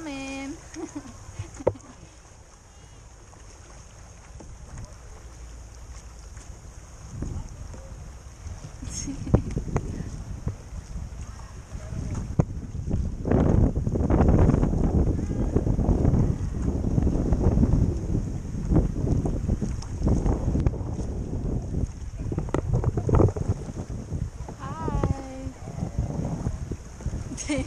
namin. We're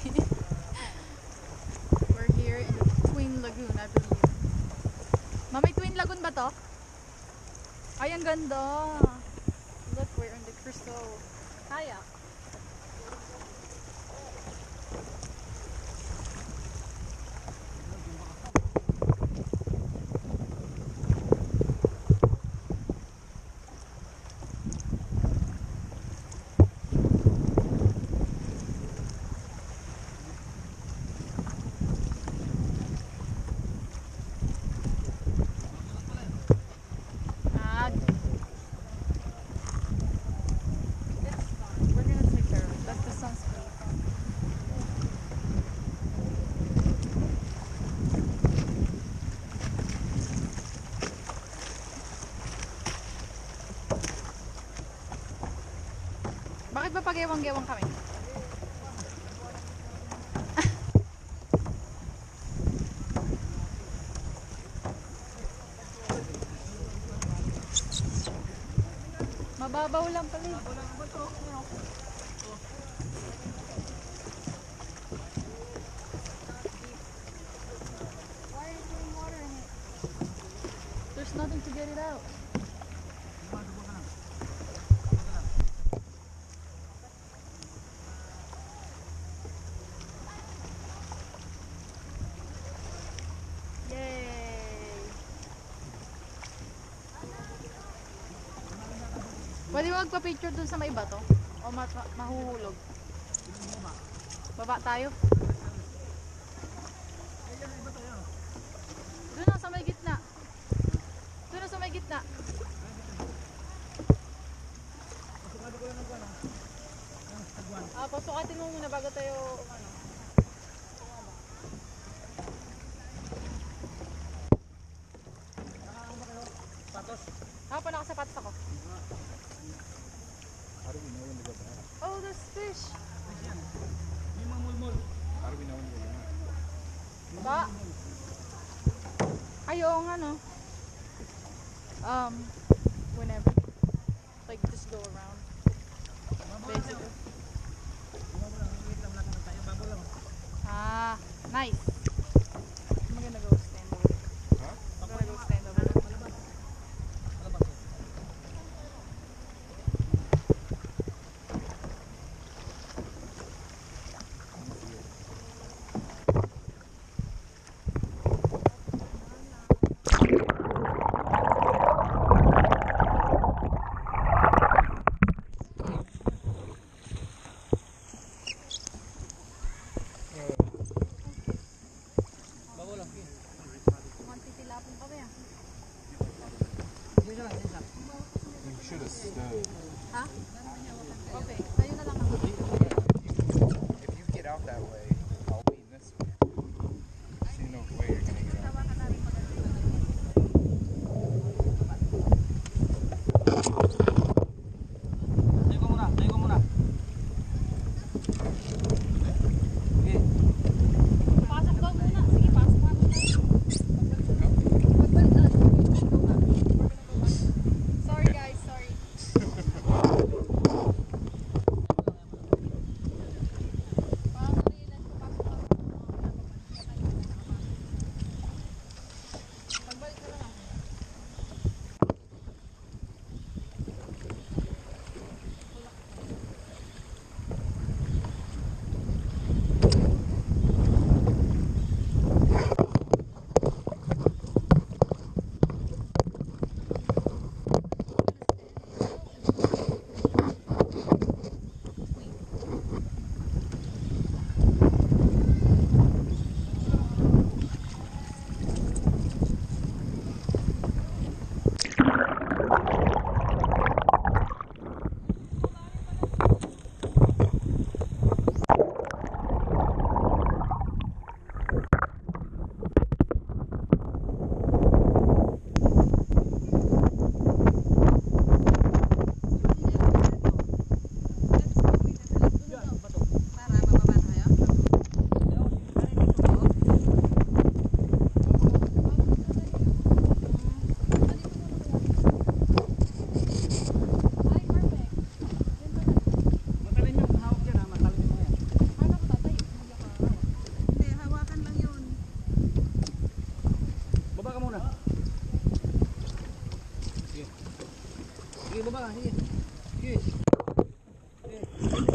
here in the Twin Lagoon, I believe. May Twin Lagoon ba to? Ay, ang ganda. Look, we're in the crystal kayak. Bakit ba pag-ewang-gewang kami? Mababaw lang pala. Why are you putting water in it? There's nothing to get it out. Pwede mo magpa-picture dun sa may bato? O mahuhulog? Baba tayo? Doon na sa may gitna. Doon na sa may gitna. Pasukatin mo muna bago tayo umano. Patos? Nakasapatos ako. How do we know when to go back? Oh, there's fish. Yung mga mulmul. How do we know when to go back? Ba? Ay, oo nga, no? Whenever. Like, just go around. Basically. Ah, nice. I'm gonna go stand over there. Huh? I'm gonna go stand over there. You should have stood. Huh? Okay, tayo na lang ako. If you get out that way, I'll be this way. So you know where you're gonna get out. Tayo muna. Okay. Pasok daw muna. Sige, pasok na muna. Sorry guys, sorry.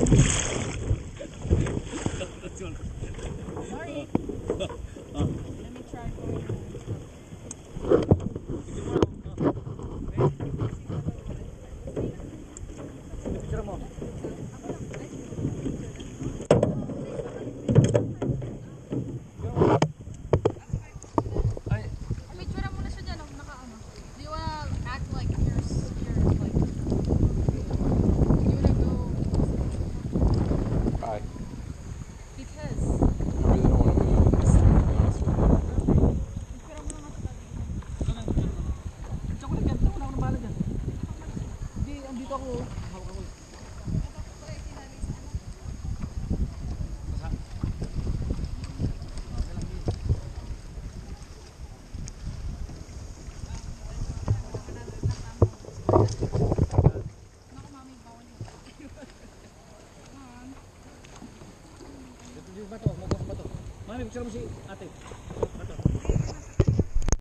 Sorry. Let me try going. Picture mo. Ay, Picture mo na siya dyan. Naka-ano. Do you wanna act like you're like... You wanna go... Bye. Because... I really don't want to move in this thing, to be honest with you. Picture mo na nga sa tabi. chocolate yan. Ito, wala akong bahala dyan. Hindi, andito ako. Hawak ako. Basa. Okay lang, di. Naku, mami, bawal yun. Ito yung bato, magkakang bato. Mami, picture mo si ate.